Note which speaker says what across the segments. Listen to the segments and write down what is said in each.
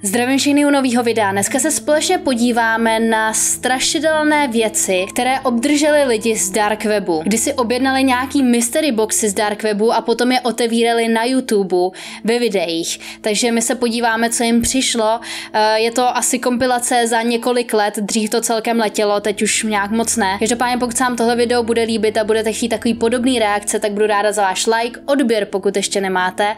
Speaker 1: Zdravím všechny u nového videa. Dneska se společně podíváme na strašidelné věci, které obdrželi lidi z dark webu. Kdy si objednali nějaký mystery boxy z dark webu a potom je otevírali na YouTube ve videích. Takže my se podíváme, co jim přišlo. Je to asi kompilace za několik let, dřív to celkem letělo, teď už nějak moc ne. Každopádně pokud se vám tohle video bude líbit a budete chtít takový podobný reakce, tak budu ráda za váš like, odběr, pokud ještě nemáte.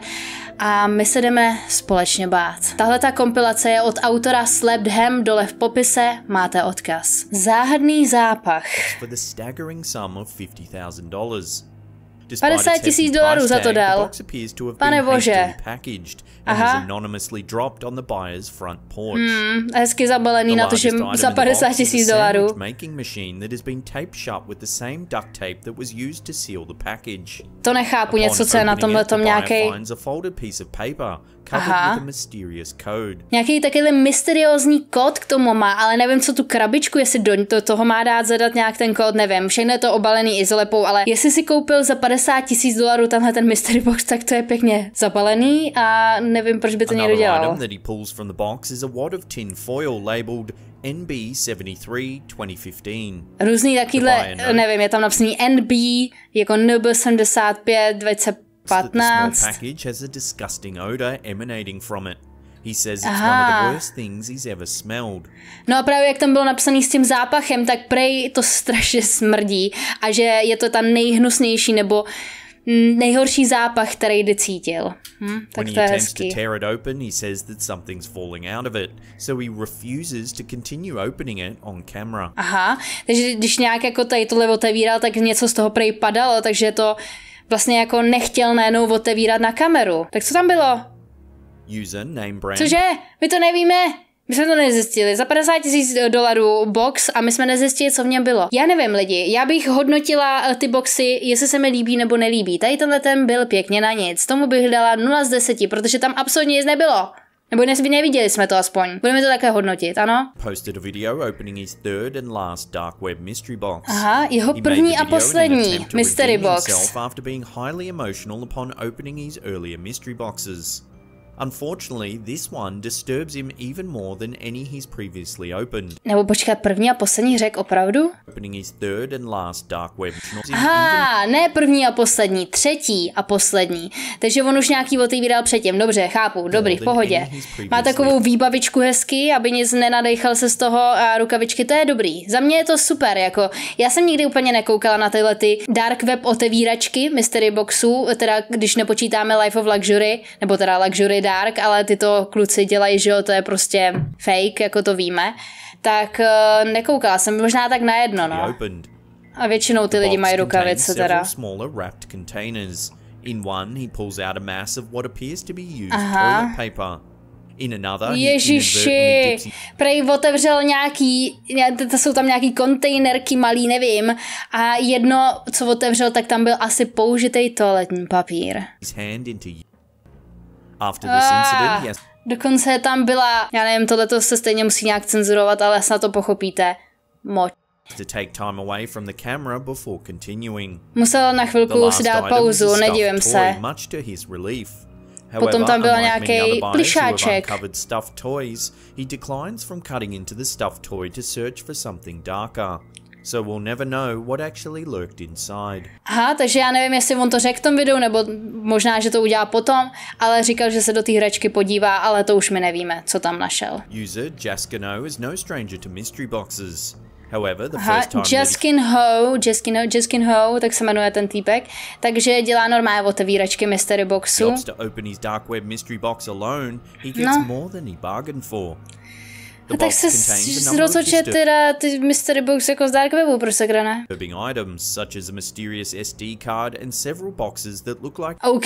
Speaker 1: A my se jdeme společně bát. Tahle ta kompilace je od autora Slapped Ham, dole v popise máte odkaz. Záhadný zápach. 50 000 dolarů za to dal. Pane bože. Aha. Hezky zabalený na to, že za 50 000 dolarů. To nechápu, něco, co je na tomhletom nějaký. Aha. Nějaký takový mysteriózní kód k tomu má, ale nevím, co tu krabičku, jestli do toho má dát zadat nějak ten kód, nevím. Všechno je to obalený izolepou, ale jestli si koupil za 50 000 dolarů tenhle ten mystery box, tak to je pěkně zabalený a nevím, proč by to někdo dělal. NB73 2015. Různý takovýhle, nevím, je tam napsaný NB, jako NB75 2015. Package has a disgusting odor emanating from it. He says it's one of the worst things he's ever smelled. No a právě jak tam bylo napsaný s tím zápachem, tak prej to strašně smrdí a že je to ta nejhnusnější nebo nejhorší zápach, který kdy cítil. Tak to je hezký. Aha, takže když nějak jako tady tohle otevíral, tak něco z toho prej padalo, takže to vlastně jako nechtěl najednou otevírat na kameru. Tak co tam bylo? Cože? My to nevíme. My jsme to nezjistili. Za 50 000 dolarů box a my jsme nezjistili, co v něm bylo. Já nevím, lidi. Já bych hodnotila ty boxy, jestli se mi líbí nebo nelíbí. Tady tenhle ten byl pěkně na nic. Tomu bych dala 0 z 10, protože tam absolutně nic nebylo. Nebo neviděli jsme to aspoň. Budeme to také hodnotit, ano? Aha, jeho první a poslední mystery box. Unfortunately, this one disturbs him even more than any he's previously opened. Nebo počkat, první a poslední řek opravdu? Opening his third and last dark web. Aha, ne první a poslední, třetí a poslední. Takže on už nějaký otevíral předtím. Dobře, chápu, dobrý, v pohodě. Má takovou výbavičku hezky, aby nic nenadejchal se z toho a rukavičky, to je dobrý. Za mě je to super, jako já jsem nikdy úplně nekoukala na tyhle ty dark web otevíračky mystery boxů, teda když nepočítáme Life of Luxury, nebo teda Luxury Dark, ale tyto kluci dělají, že jo, to je prostě fake, jako to víme, tak nekoukala jsem, možná tak na jedno, no. A většinou ty lidi mají rukavice teda. Aha. Ježiši, prej otevřel nějaký, to jsou tam nějaký kontejnerky malý, nevím, a jedno, co otevřel, tak tam byl asi použitý toaletní papír. Dokonce tam byla, já nevím, tohleto se stejně musí nějak cenzurovat, ale snad to pochopíte. Musel na chvilku si dát pauzu, nedivím se. Potom tam byl nějaký plišáček. So we'll never know what actually lurked inside. Aha, takže já nevím, jestli on to řekl v tom videu, nebo možná, že to udělá potom, ale říkal, že se do té hračky podívá, ale to už my nevíme, co tam našel. User Jaskino is no stranger to mystery boxes. However, the first time Jaskin-Ho, tak se jmenuje ten týpek, takže dělá normálně otevíračky mystery boxu. A tak se rozhodně teda ty mystery box jako z dark webu, proč se ne? OK,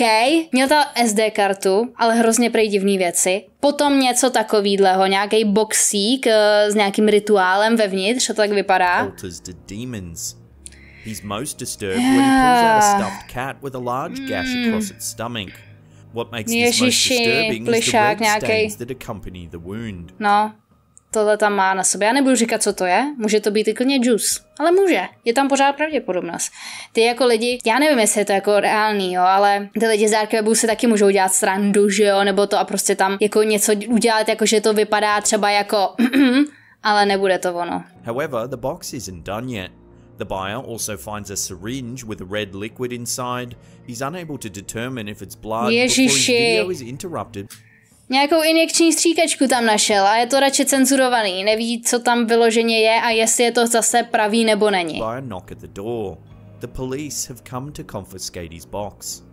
Speaker 1: měl ta SD kartu, ale hrozně prej divný věci. Potom něco takovýhleho, nějaký boxík s nějakým rituálem vevnitř, to tak vypadá. He's most disturbed when he pulls out a stuffed cat with a large gash across its stomach. What makes this most disturbing is the red stains that accompany the wound. No. tohle tam má na sobě. Já nebudu říkat, co to je. Může to být i klidně džus. Ale může. Je tam pořád pravděpodobnost. Ty jako lidi, já nevím, jestli je to jako reálný, jo, ale ty lidi z dark webu si taky můžou dělat srandu, že jo, nebo to a prostě tam jako něco udělat, jako že to vypadá třeba jako ale nebude to ono.
Speaker 2: However, the box isn't done yet. The buyer also finds a syringe with a red liquid inside. He's unable to determine if it's blood before his video is interrupted.
Speaker 1: Nějakou injekční stříkačku tam našel a je to radši cenzurovaný. Neví, co tam vyloženě je a jestli je to zase pravý nebo není.
Speaker 2: By a knock at the door. The police have come to confiscate his box.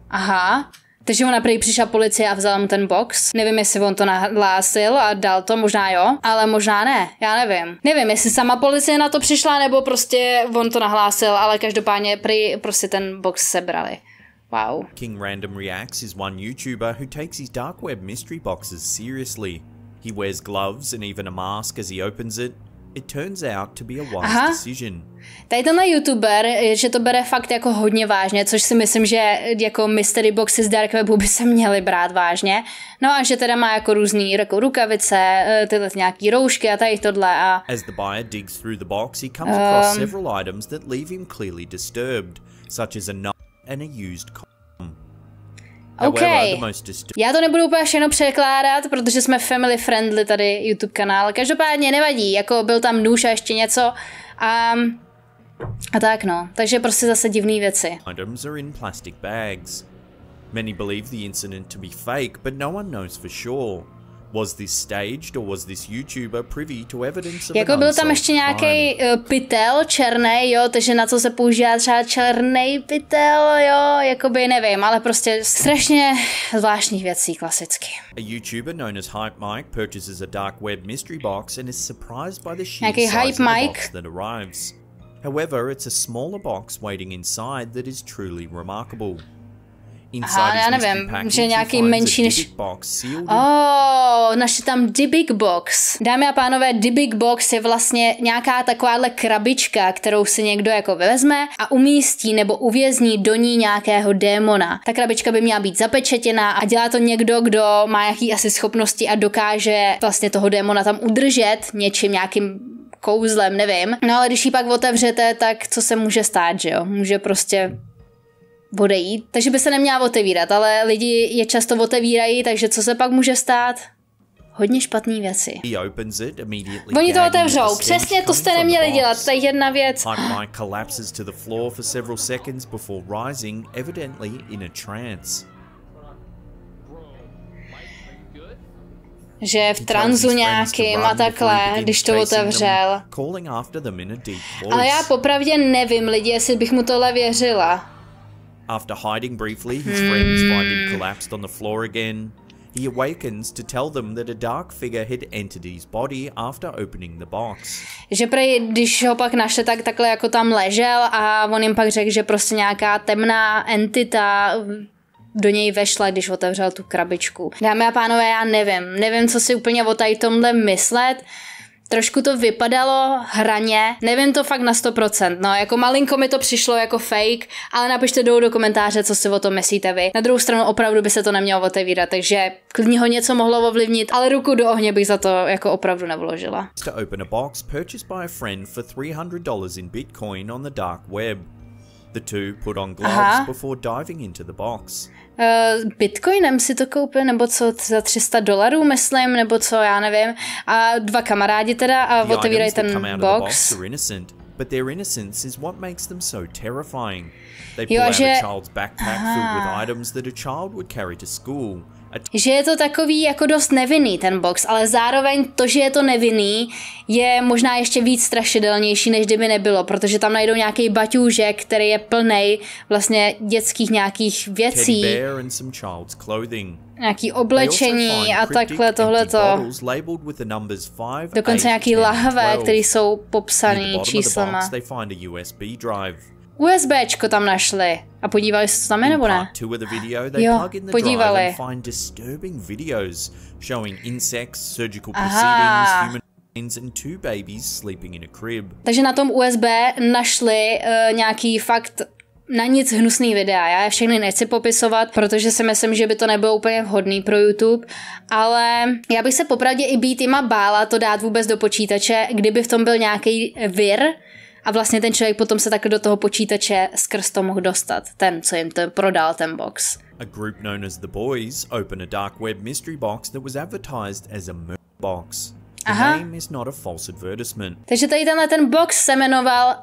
Speaker 1: Aha. Takže ona prý přišla policie a vzala mu ten box. Nevím, jestli on to nahlásil a dal to, možná jo, ale možná ne, já nevím. Nevím, jestli sama policie na to přišla, nebo prostě on to nahlásil, ale každopádně prý prostě ten box sebrali. Wow.
Speaker 2: King Random Reacts is one YouTuber who takes his dark web mystery boxes seriously. He wears gloves and even a mask as he opens it. It turns out to be a wise decision.
Speaker 1: Tady tenhle YouTuber, že to bere fakt jako hodně vážně, což si myslím, že jako mystery boxy z dark webu by se měly brát vážně. No a že teda má jako různý jako rukavice, tyhle nějaký roušky a tady tohle a...
Speaker 2: As the buyer digs through the box, he comes across several items that leave him clearly disturbed, such as a knife and a used condom.
Speaker 1: Okay. Já to nebudu úplně všechno překládat, protože jsme family friendly tady YouTube kanál. Každopádně nevadí, jako byl tam nůž a ještě něco a tak no. Takže prostě zase divné věci.
Speaker 2: Items are in plastic bags. Many believe the incident to be fake, but no one knows for sure. Was this staged or was this YouTuber privy to evidence of
Speaker 1: jako byl tam ještě nějaký pytel černý, jo, takže na co se používá třeba černý pytel, jo, jakoby nevím, ale prostě strašně zvláštních věcí, klasicky.
Speaker 2: A YouTuber known as Hype Mike purchases a dark web mystery box and is surprised by the sheer size of the box that arrives. However, it's a smaller box waiting inside that is truly remarkable.
Speaker 1: Aha, já nevím, že nějaký menší než... našli tam The Big Box. Dámy a pánové, The Big Box je vlastně nějaká takováhle krabička, kterou si někdo jako vezme a umístí nebo uvězní do ní nějakého démona. Ta krabička by měla být zapečetěná a dělá to někdo, kdo má nějaký asi schopnosti a dokáže vlastně toho démona tam udržet něčím, nějakým kouzlem, nevím. No ale když ji pak otevřete, tak co se může stát, že jo? Může prostě odejít, takže by se neměla otevírat, ale lidi je často otevírají, takže co se pak může stát? Hodně špatný věci. Oni to otevřou, přesně to jste neměli dělat, to je jedna věc. Že v tranzu nějakým a takhle, když to otevřel. Ale já popravdě nevím, lidi, jestli bych mu tohle věřila.
Speaker 2: After hiding briefly, his friends find him collapsed on the floor again. He awakens to tell them that a dark figure had entered his body after opening the box.
Speaker 1: Že prej, když ho pak našli, tak takhle jako tam ležel a on jim pak řekl, že prostě nějaká temná entita do něj vešla, když otevřel tu krabičku. Dámy a pánové, já nevím, co si úplně o tady tomhle myslet. Trošku to vypadalo hraně, nevím to fakt na 100%, no jako malinko mi to přišlo jako fake, ale napište dolů do komentáře, co si o tom myslíte vy. Na druhou stranu opravdu by se to nemělo otevírat, takže klidně ho něco mohlo ovlivnit, ale ruku do ohně bych za to jako opravdu nevložila.
Speaker 2: To open a box purchased by a friend for $300 in Bitcoin on the dark web. The two put on gloves before diving into the box.
Speaker 1: Bitcoinem si to koupil, nebo co, za $300, myslím, nebo co, já nevím. A dva kamarádi teda a otevírají ten box.
Speaker 2: But their innocence is what makes them so terrifying. They pull out a child's backpack filled with items that a child would carry to school.
Speaker 1: Že je to takový jako dost nevinný ten box, ale zároveň to, že je to nevinný, je možná ještě víc strašidelnější, než kdyby nebylo, protože tam najdou nějaký baťůžek, který je plnej vlastně dětských nějakých věcí. Nějaký oblečení a takhle tohleto. Dokonce nějaký lahve, které jsou popsaný číslama. USBčko tam našli. A podívali se, co tam je, nebo ne? Jo, podívali. Aha. Takže na tom USB našli nějaký fakt na nic hnusný videa. Já je všechny nechci popisovat, protože si myslím, že by to nebylo úplně vhodný pro YouTube, ale já bych se popravdě i býtima bála to dát vůbec do počítače, kdyby v tom byl nějaký vir a vlastně ten člověk potom se tak do toho počítače skrz to mohl dostat, ten, co jim to prodal, ten box.
Speaker 2: A group known as the Boys opened a dark web mystery box that was advertised as a murder box. The name is not a false advertisement.
Speaker 1: Takže tady tenhle ten box se jmenoval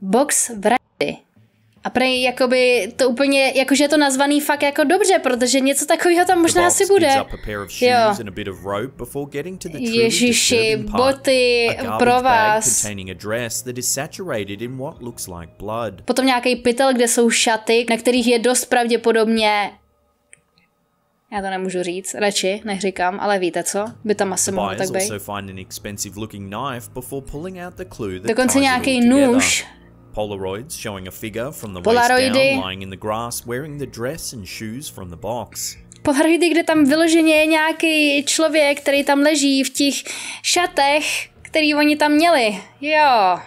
Speaker 1: box vraždy. A prej jakoby to úplně, jakože je to nazvaný fakt jako dobře, protože něco takového tam možná asi bude. Jo. Ježiši, boty pro vás. Potom nějaký pytel, kde jsou šaty, na kterých je dost pravděpodobně... Já to nemůžu říct, radši, neříkám, ale víte co? By tam asi mohlo tak být. Dokonce nějaký nůž.
Speaker 2: Polaroids showing a figure from the waist down lying in the grass wearing the dress and shoes from the box.
Speaker 1: Polaroidy, kde tam vyloženě je nějaký člověk, který tam leží v těch šatech, který oni tam měli. Jo.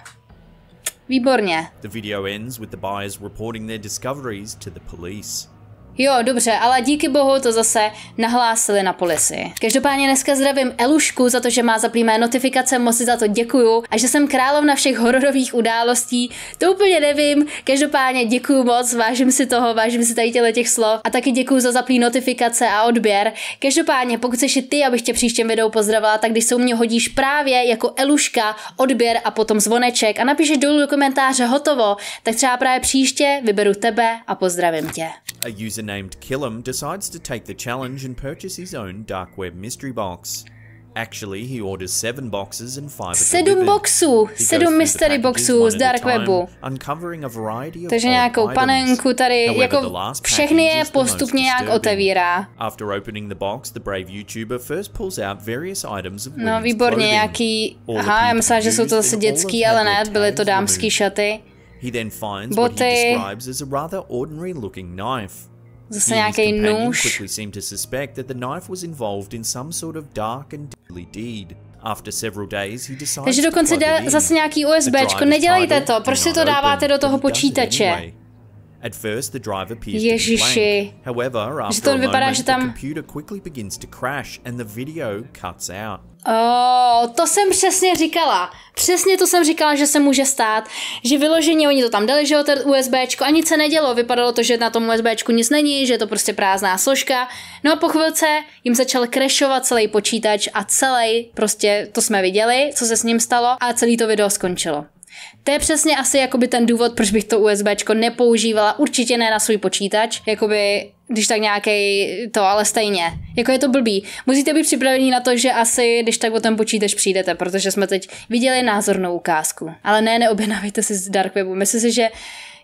Speaker 1: Výborně.
Speaker 2: The video ends with the buyers reporting their discoveries to the police.
Speaker 1: Jo, dobře, ale díky bohu to zase nahlásili na policii. Každopádně dneska zdravím Elušku za to, že má zaplý mé notifikace, moc si za to děkuju. A že jsem královna všech hororových událostí, to úplně nevím. Každopádně děkuju moc, vážím si toho, vážím si tady těch slov. A taky děkuju za zaplý notifikace a odběr. Každopádně, pokud chceš i ty, abych tě příštím videu pozdravila, tak když se u mě hodíš právě jako Eluška, odběr a potom zvoneček a napíšeš dolů do komentáře hotovo, tak třeba právě příště vyberu tebe a pozdravím tě.
Speaker 2: A user named Killam decides to take the challenge and purchase his own dark web mystery box. Actually, he orders 7 boxes and 5 are delivered.
Speaker 1: 7 boxů, 7 mystery boxů z dark webu. Takže nějakou panenku tady, jako všechny je postupně nějak otevírá.
Speaker 2: After opening the box, the brave YouTuber first pulls out various items of
Speaker 1: no výborně, nějaký, aha, já myslím, že jsou to zase dětský, ale ne, byly to dámský šaty.
Speaker 2: He then finds what he describes as a rather ordinary looking knife.
Speaker 1: Zase nějaký nůž.
Speaker 2: Quickly seemed to suspect that the knife was involved in some sort of dark and deadly deed. After several days, he decides.
Speaker 1: Takže dokonce jde zase nějaký USBčko. Nedělejte to, proč si to dáváte do toho počítače?
Speaker 2: At first, the drive appears to be blank. However, after a moment, the computer quickly begins to crash and the video cuts out.
Speaker 1: To jsem přesně říkala. Přesně to jsem říkala, že se může stát, že vyloženě oni to tam dali, že ten USBčko a nic se nedělo. Vypadalo to, že na tom USBčku nic není, že je to prostě prázdná složka. No a po chvilce jim začal crashovat celý počítač a celý, prostě to jsme viděli, co se s ním stalo a celý to video skončilo. To je přesně asi jakoby ten důvod, proč bych to USBčko nepoužívala, určitě ne na svůj počítač, jakoby když tak nějaký to, ale stejně. Jako je to blbý. Musíte být připraveni na to, že asi když tak o ten počítač přijdete, protože jsme teď viděli názornou ukázku. Ale ne, neobjednávejte si z dark webu. Myslím si, že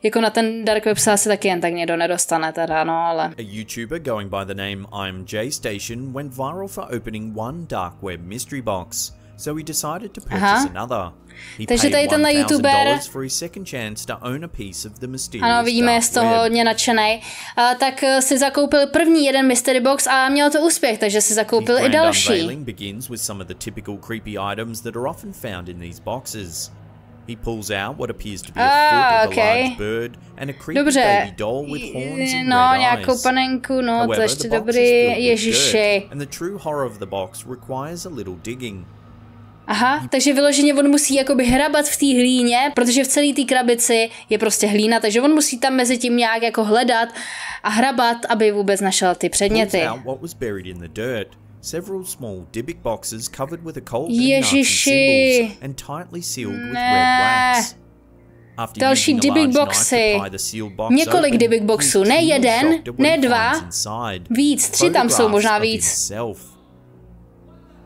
Speaker 1: jako na ten dark web se asi taky jen tak někdo nedostane teda, no ale.
Speaker 2: A YouTuber going by the name IMJ Station went viral for opening one dark web mystery box. So he decided to purchase another.
Speaker 1: Takže tady tenhle YouTuber, ano, vidíme, je z toho hodně nadšenej, tak si zakoupil první jeden mystery box a měl to úspěch, takže si zakoupil i další.
Speaker 2: He pulls out what appears to be a foot of a large bird and a creepy baby doll with horns and red eyes.
Speaker 1: Nějakou panenku, no, to ještě dobrý, ježiši.
Speaker 2: And the true horror of the box requires a little digging.
Speaker 1: Aha, takže vyloženě on musí jakoby hrabat v té hlíně, protože v celé té krabici je prostě hlína, takže on musí tam mezi tím nějak jako hledat a hrabat, aby vůbec našel ty předměty.
Speaker 2: Several small Dybbuk boxes covered with occult and Nazi symbols and tightly sealed with red wax.
Speaker 1: Další Dybbuk boxy. Několik Dybbuk boxů, ne jeden, ne dva, víc, 3 tam jsou, možná víc.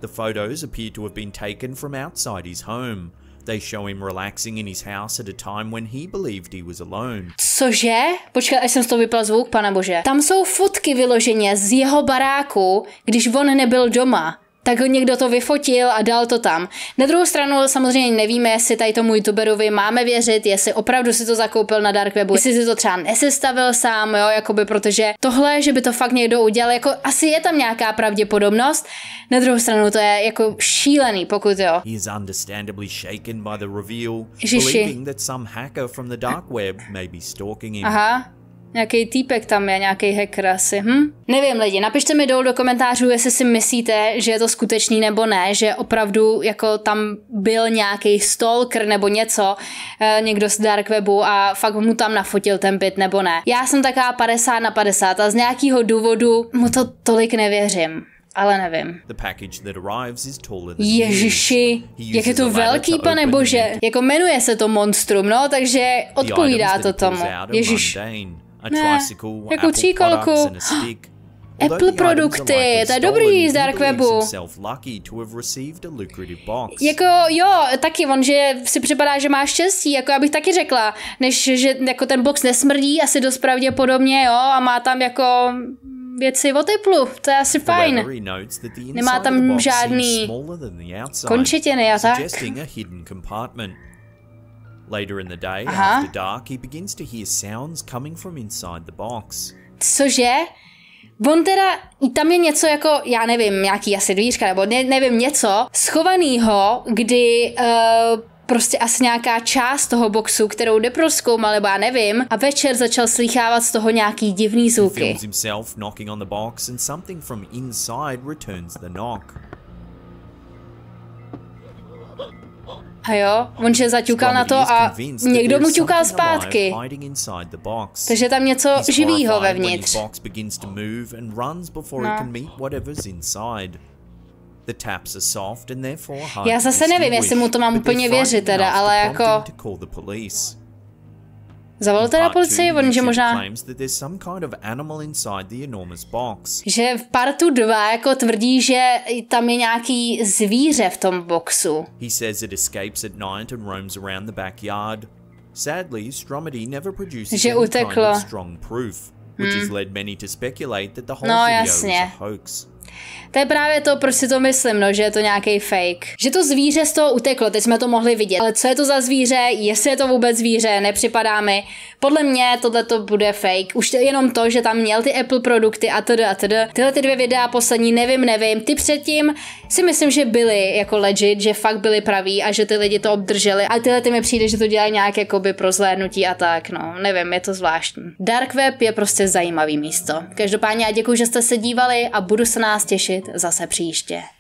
Speaker 2: The photos appear to have been taken from outside his home. They show him relaxing in his house at a time when he believed he was alone.
Speaker 1: Cože? Počkej, až jsem z toho vypal zvuk, pane bože. Tam jsou fotky vyloženě z jeho baráku, když on nebyl doma. tak ho někdo to vyfotil a dal to tam. Na druhou stranu samozřejmě nevíme, jestli tady tomu youtuberovi máme věřit, jestli opravdu si to zakoupil na dark webu, jestli si to třeba nesestavil sám, jo, jakoby, protože tohle, že by to fakt někdo udělal, jako asi je tam nějaká pravděpodobnost. Na druhou stranu to je jako šílený, pokud jo.
Speaker 2: He is understandably shaken by the reveal, believing that some hacker from the dark web may be stalking him.
Speaker 1: Aha. Nějaký týpek tam je, nějaký hacker asi. Nevím lidi, napište mi dolů do komentářů, jestli si myslíte, že je to skutečný nebo ne, že opravdu jako tam byl nějaký stalker nebo něco, někdo z dark webu a fakt mu tam nafotil ten byt nebo ne. Já jsem taková 50/50 a z nějakého důvodu mu to tolik nevěřím. Ale nevím. Ježiši, jak je to velký, pane bože. Jako jmenuje se to monstrum, no, takže odpovídá to tomu. Ježiš. Ne, jako tříkolku. Apple produkty, to je dobrý z dark webu. Jako jo, taky on, že si připadá, že má štěstí, jako já bych taky řekla, než že jako ten box nesmrdí, asi dost pravděpodobně, jo, a má tam jako věci o teplu, to je asi fajn. Nemá tam žádný končetiny a tak.
Speaker 2: Later in the day, after dark, he begins to hear sounds coming from inside the box.
Speaker 1: Cože? On teda, tam je něco jako, já nevím, nějaký asi dvířka, nebo nevím, něco schovanýho, kdy prostě asi nějaká část toho boxu, kterou neprozkoumal, nebo já nevím, a večer začal slýchávat z toho nějaký divný zvuky.
Speaker 2: He feels himself knocking on the box and something from inside returns the knock.
Speaker 1: A jo, on že zaťukal na to a někdo mu ťukal zpátky. Takže tam něco živýho vevnitř. Já zase nevím, jestli mu to mám úplně věřit teda, ale jako... Zavolal teda policii, on že možná... Že v partu 2 jako tvrdí, že tam je nějaký zvíře v tom boxu.
Speaker 2: He says it escapes at night and roams around the backyard. Sadly, Stromedy never produces any kind of strong proof, which has led many to speculate that the whole video is a hoax.
Speaker 1: To je právě to, proč si to myslím, no, že je to nějaký fake. Že to zvíře z toho uteklo, teď jsme to mohli vidět. Ale co je to za zvíře, jestli je to vůbec zvíře, nepřipadá mi. Podle mě tohle to bude fake. Už jenom to, že tam měl ty Apple produkty a td. Tyhle ty 2 videa poslední, nevím. Ty předtím si myslím, že byly jako legit, že fakt byly praví a že ty lidi to obdrželi. A tyhle ty mi přijde, že to dělají nějak jakoby pro zhlédnutí a tak, no. Nevím, je to zvláštní. Dark web je prostě zajímavý místo. Každopádně já děkuji, že jste se dívali a budu se nás těšit zase příště.